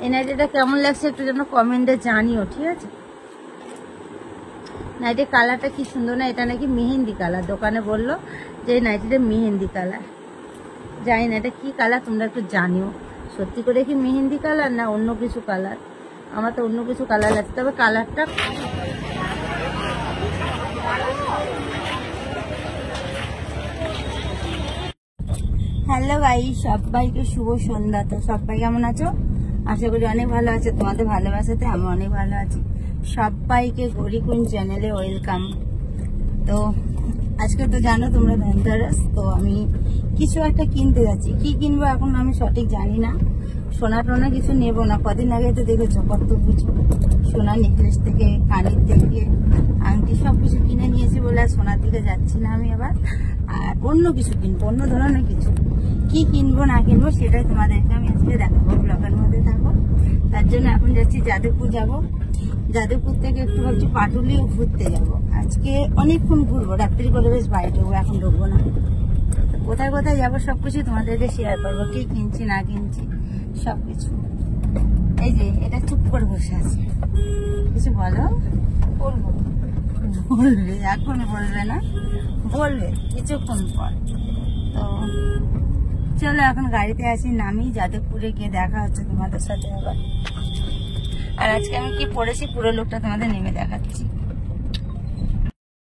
এই নাইটিটা কেমন লাগছে একটু যেন কমেন্টে জানিও, ঠিক আছে? নাইটির কালারটা কি সুন্দর না, এটা নাকি মেহেন্দি কালার। দোকানে বললো যে এই নাইটিটা মেহেন্দি কালার। জানি না এটা কি কালার, তোমরা একটু জানিও। সত্যি করে কি মেহেন্দি কালার না অন্য কিছু কালার? আমার তো অন্য কিছু কালার লাগছে, তবে কালারটা হ্যালো গাই, সবাইকে শুভ সন্ধ্যা। তো সবাই কেমন আছো? আশা করি অনেক ভালো আছে। তোমাদের ভালোবাসাতে আমি অনেক ভালো আছি। সবাইকে গৌরীকুঞ্জ চ্যানেলে ওয়েলকাম। তো আজকে তো জানো তোমরা ধনতেরাস, তো আমি কিছু একটা কিনতে যাচ্ছি। কি কিনবো এখন আমি সঠিক জানি না। সোনা টোনা কিছু নেবো না। কদিন আগে তো দেখেছো কত কিছু সোনা, নেকলেস থেকে কানের থেকে আংটি সব কিছু কিনে নিয়েছি বলে আর সোনার দিকে যাচ্ছি না আমি এবার। আর অন্য কিছু কিনবো, অন্য ধরনের কিছু। কি কিনবো না কিনবো সেটাই তোমাদেরকে আমি আজকে দেখাবো, ব্লগের মধ্যে থাকো। তার জন্য এখন যাচ্ছি যাদবপুর যাবো। যাদবপুর থেকে একটু ভাবছি পাটুলিও ঘুরতে যাবো। আজকে অনেকক্ষণ ঘুরবো, রাত্রি করে বেশ বাইরে ঢুকবো, এখন ঢুকবো না। কোথায় কোথায় যাবো সবকিছু তোমাদেরকে শেয়ার করবো, কি কিনছি না কিনছি সবকিছু। এই যে এটা চুপ করে বসে আছে, কিছু বলো? বলবো, বলবে, এখন বলবে না, বলবে কিছুক্ষণ পর। তো চলো এখন গাড়িতে আসি, নামি, যাদবপুরে গিয়ে দেখা হচ্ছে তোমাদের সাথে আবার। আর আজকে আমি কি পড়েছি পুরো লোকটা তোমাদের নেমে দেখাচ্ছি।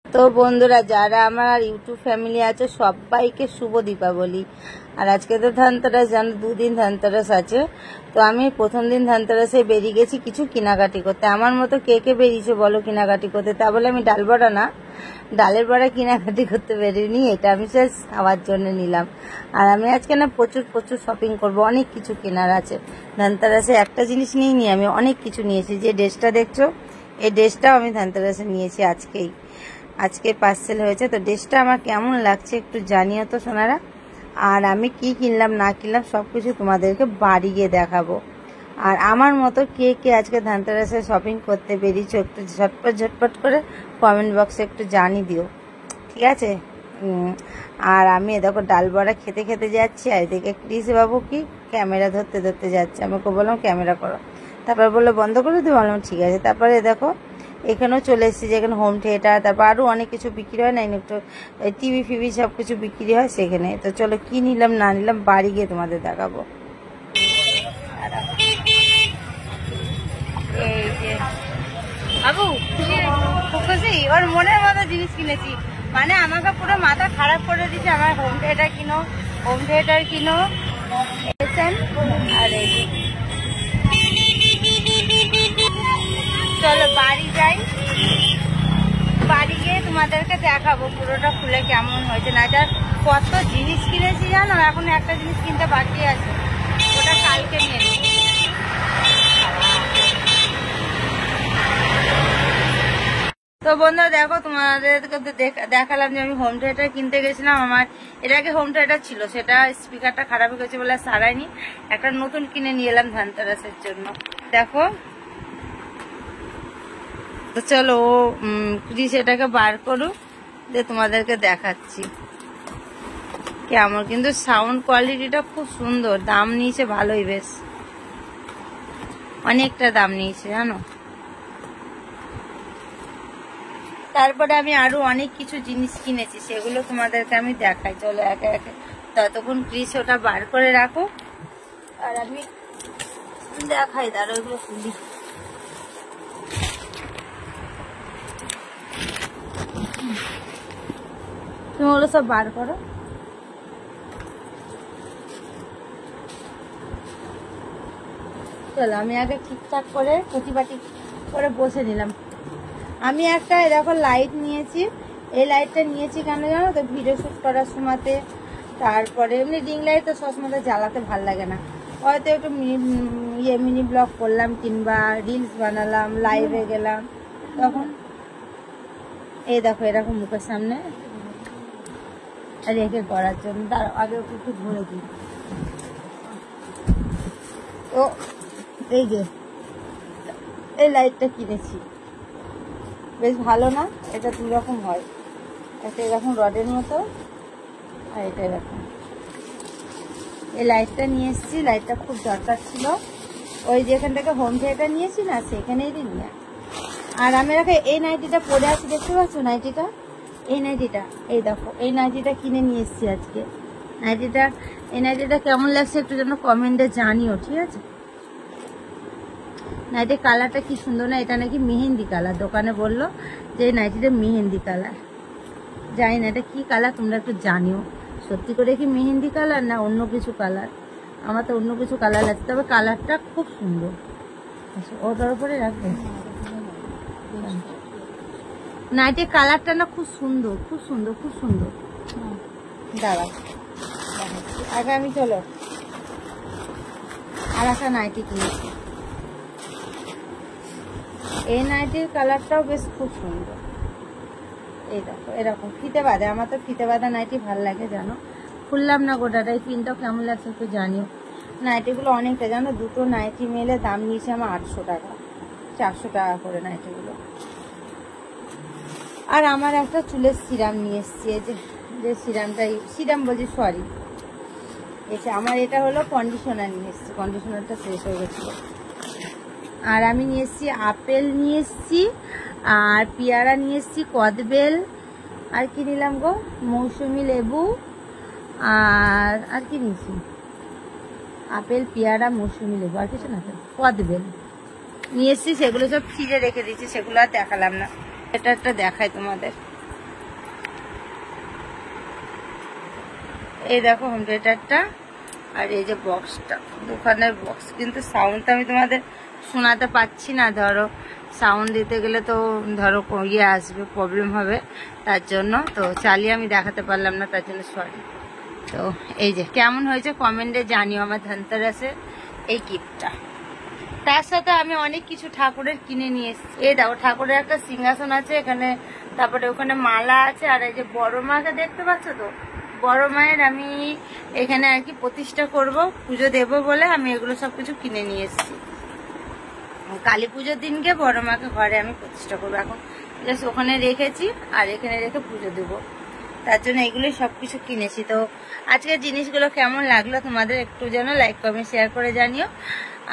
তো বন্ধুরা, যারা আমার ইউটিউব ফ্যামিলি আছে সবাইকে শুভ দীপাবলি। আর আজকে তো ধনতেরাস, জানো 2 দিন ধনতেরাস আছে। তো আমি প্রথম দিন ধনতেরাসে বেরিয়ে গেছি কিছু কেনাকাটি করতে। আমার মতো কে কে বেরিয়েছে বলো কেনাকাটি করতে? তা বলে আমি ডাল বড়া না, ডালের বড়া কেনাকাটি করতে বেরিয়ে, এটা আমি শেষ খাওয়ার জন্য নিলাম। আর আমি আজকে না প্রচুর প্রচুর শপিং করব, অনেক কিছু কেনার আছে। ধনতেরাসে একটা জিনিস নিইনি, আমি অনেক কিছু নিয়েছি। যে ড্রেসটা দেখছো, এই ড্রেসটাও আমি ধনতেরাসে নিয়েছি আজকে পার্সেল হয়েছে। তো ড্রেসটা আমার কেমন লাগছে একটু জানিও তো সোনারা। আর আমি কি কিনলাম না কিনলাম সবকিছু তোমাদেরকে বাড়ি গিয়ে দেখাবো। আর আমার মতো কে কে আজকে ধনতেরাসে শপিং করতে বেরিয়েছো একটু ঝটপট করে কমেন্ট বক্সে একটু জানিয়ে দিও, ঠিক আছে? আর আমি দেখো ডাল বড়া খেতে খেতে যাচ্ছি, আর এদিকে ক্রিস বাবু কি ক্যামেরা ধরতে ধরতে যাচ্ছে। আমাকে বললাম ক্যামেরা করো, তারপর বললো বন্ধ করে দিই, বললাম ঠিক আছে। তারপরে দেখো এখানেও চলে এসেছি, যেখানে হোম থিয়েটার, তারপর আরও অনেক কিছু বিক্রি হয় না, একটু টিভি ফিভি সব কিছু বিক্রি হয় সেখানে। তো চলো কি নিলাম না নিলাম বাড়ি গিয়ে তোমাদের দেখাবো। এই যে বাবু খুশি, ওর মনের মতো জিনিস কিনেছি, মানে আমাকে পুরো মাথা খারাপ করে দিচ্ছে। আমার হোম থিয়েটার কিনো। আর এই চলো বাড়ি যাই, বাড়ি গিয়ে তোমাদেরকে দেখাবো পুরোটা খুলে কেমন হয়েছে না। যা কত জিনিস কিনেছি জানো, এখন একটা জিনিস কিনতে বাকি আছে, ওটা কালকে নিয়ে নেব। তো বন্ধুরা দেখো, তোমাদেরকে দেখালাম যে আমি হোম থিয়েটার কিনতে গেছিলাম। আমার এর আগে হোম থিয়েটার ছিল, সেটা স্পিকারটা খারাপ হয়ে গেছে বলে সারাইনি, একটা নতুন কিনে নিয়ে এলাম ধনতেরাসের জন্য। দেখো তো চলো প্লিজ এটাকে বার করুক, যে তোমাদেরকে দেখাচ্ছি কেমন। কিন্তু সাউন্ড কোয়ালিটিটা খুব সুন্দর, দাম নিয়েছে ভালোই, বেশ অনেকটা দাম নিয়েছে জানো। তারপরে আমি আরো অনেক কিছু জিনিস কিনেছি, সেগুলো তোমাদেরকে আমি দেখাই। চলো একে একে, ততক্ষণ প্লিজ ওটা বার করে রাখো আর আমি দেখাই। দাঁড়ো ওগুলো খুলি। তুমি ওগুলো সব বার করো। চলো আমি আগে ঠিকঠাক করে প্রতিবাটি করে বসে নিলাম। আমি একটা দেখো লাইট নিয়েছি, এই লাইটটা নিয়েছি কেন জানো তো, ভিডিও শ্যুট করার সময়তে। তারপরে এমনি রিং লাইট তো সবসময় জ্বালাতে ভাল লাগে না, হয়তো একটু মিনি ব্লগ করলাম কিংবা রিলস বানালাম, লাইভে গেলাম, তখন এই দেখো এরকম মুখের সামনে রেখে করার জন্য। তার আগে একটু ঘুরে দিই। তো এই যে এই লাইটটা কিনেছি, বেশ ভালো না? এটা 2 রকম হয়, একটা এরকম রডের মতো আর এটা এরকম। এই লাইটটা নিয়ে এসেছি, লাইটটা খুব দরকার ছিল, ওই যেখান থেকে হোম থিয়েটার নিয়েছি না সেখানেই নিয়ে। আর আমি ওকে এই নাইটিটা পরে আছি, দেখতে পাচ্ছ নাইটিটা, এই নাইটিটা, এই দেখো এই নাইটিটা কিনে নিয়ে এসেছি আজকে। এই নাইটিটা কেমন লাগছে একটু যেন কমেন্টে জানিও, ঠিক আছে? নাইটির কালারটা কি সুন্দর না, এটা নাকি মেহেন্দি কালার, দোকানে বললো যে এই নাইটিটা মেহেন্দি কালার। জানি না এটা কি কালার, তোমরা একটু জানিও সত্যি করে কি মেহেন্দি কালার না অন্য কিছু কালার। আমার তো অন্য কিছু কালার লাগছে, তবে কালারটা খুব সুন্দর। আচ্ছা ওটার উপরে রাখবে, নাইটির কালারটা না খুব সুন্দর, খুব সুন্দর, খুব সুন্দর। দাঁড়াও আগে আমি, চলো আর একটা নাইটি কিনেছি। এই নাইটির কালারটাও বেশ খুব সুন্দর। এই দেখো এরকম ফিতে বাঁধে, আমার তো ফিতে বাঁধা নাইটি ভালো লাগে জানো। খুললাম না গোটাটা, এই পিনটাও কেমন লাগছে একটু জানিও। নাইটিগুলো অনেকটা জানো, দুটো নাইটি মেলে দাম নিয়েছে আমার 800 টাকা, 400 টাকা করে নাইটিগুলো। আর আমার একটা চুলের সিরাম নিয়ে এসছি, এই যে সিরাম বলছি সরি, এসে আমার এটা হলো কন্ডিশনার নিয়ে এসছি, কন্ডিশনারটা শেষ হয়ে গেছিলো। আর আমি নিয়ে এসছি আপেল নিয়ে এসছি, আর পেয়ারা নিয়ে এসছি, কদবেল, আর কি নিলাম গো, মৌসুমি লেবু, আর কি নিয়েছি, আপেল পেয়ারা মৌসুমি লেবু, আর কিছু না, কদবেল নিয়ে এসছি। সেগুলো সব ফ্রিজে রেখে দিয়েছি, সেগুলো আর দেখালাম না। এটা একটা দেখাই তোমাদের, এই দেখো হোম থিয়েটারটা, আর এই যে বক্সটা, দোকানের বক্স। কিন্তু সাউন্ডটা আমি তোমাদের শোনাতে পাচ্ছি না, ধরো সাউন্ড দিতে গেলে তো ধরো ইয়ে আসবে, প্রবলেম হবে, তার জন্য তো চালিয়ে আমি দেখাতে পারলাম না, তার জন্য সরি। তো এই যে কেমন হয়েছে কমেন্টে জানিও আমার ধনতেরাসে এই গিফটটা। তার সাথে আমি অনেক কিছু ঠাকুরের কিনে নিয়ে এসেছি। এই দেখো ঠাকুরের একটা সিংহাসন আছে এখানে, তারপরে ওখানে মালা আছে, আর এই যে বড় মাকে দেখতে পাচ্ছ তো, বড় মায়ের আমি এখানে আর কি প্রতিষ্ঠা করব, পুজো দেব বলে আমি এগুলো সবকিছু কিনে নিয়ে এসেছি। কালী পুজোর দিনকে বড় মাকে ঘরে আমি প্রতিষ্ঠা করবো, এখন জাস্ট ওখানে রেখেছি আর এখানে রেখে পুজো দেবো, তার জন্য এগুলোই সবকিছু কিনেছি। তো আজকের জিনিসগুলো কেমন লাগলো তোমাদের একটু যেন লাইক কমেন্ট শেয়ার করে জানিও,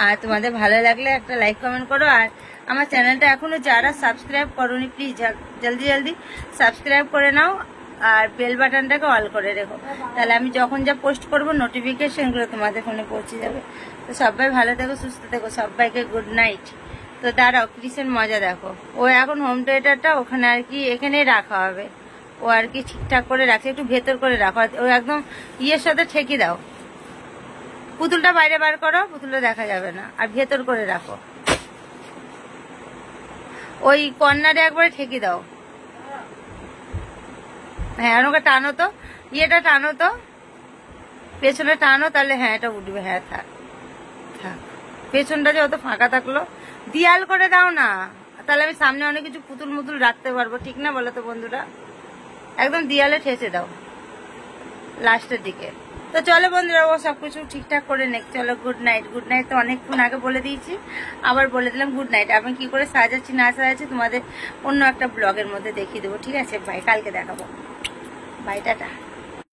আর তোমাদের ভালো লাগলে একটা লাইক কমেন্ট করো। আর আমার চ্যানেলটা এখনো যারা সাবস্ক্রাইব করোনি প্লিজ জলদি সাবস্ক্রাইব করে নাও, আর বেল বাটনটাকে অল করে রেখো, তাহলে আমি যখন যা পোস্ট করবো নোটিফিকেশনগুলো তোমাদের ফোনে পৌঁছে যাবে। তো সবাই ভালো থেকো, সুস্থ থেকো, সবাইকে গুড নাইট। তো দাঁড়াও ক্রিসের মজা দেখো, ও এখন হোম থিয়েটারটা ওখানে আর কি এখানেই রাখা হবে, ও আর কি ঠিকঠাক করে রাখছে, একটু ভেতর করে রাখো, ও একদম ইয়ের সাথে ঠেকে দাও, পুতুলটা বাইরে বার করো, পুতুলটা দেখা যাবে না, আর ভেতর করে রাখো, ওই কর্নারে একবারে ঠেকে দাও। হ্যাঁ ওকে টানো তো, ইয়েটা টানো তো, পেছনে টানো, তাহলে হ্যাঁ এটা উঠবে। হ্যাঁ থাক থাক, পেছনটা যে অত ফাঁকা থাকলো, দিয়াল করে দাও না, তাহলে আমি সামনে অনেক কিছু পুতুল মুতুল রাখতে পারবো, ঠিক না বলো তো বন্ধুরা? একদম দিয়ালে ঠেসে দাও লাস্টের দিকে। তো চলো বন্ধুরা, ও সবকিছু ঠিকঠাক করে নে, চলো গুড নাইট। গুড নাইট তো অনেকক্ষণ আগে বলে দিয়েছি, আবার বলে দিলাম গুড নাইট। আমি কি করে সাজাচ্ছি না সাজাচ্ছি তোমাদের অন্য একটা ব্লগের মধ্যে দেখিয়ে দেবো, ঠিক আছে? বাই, কালকে দেখাবো। Bye, tata.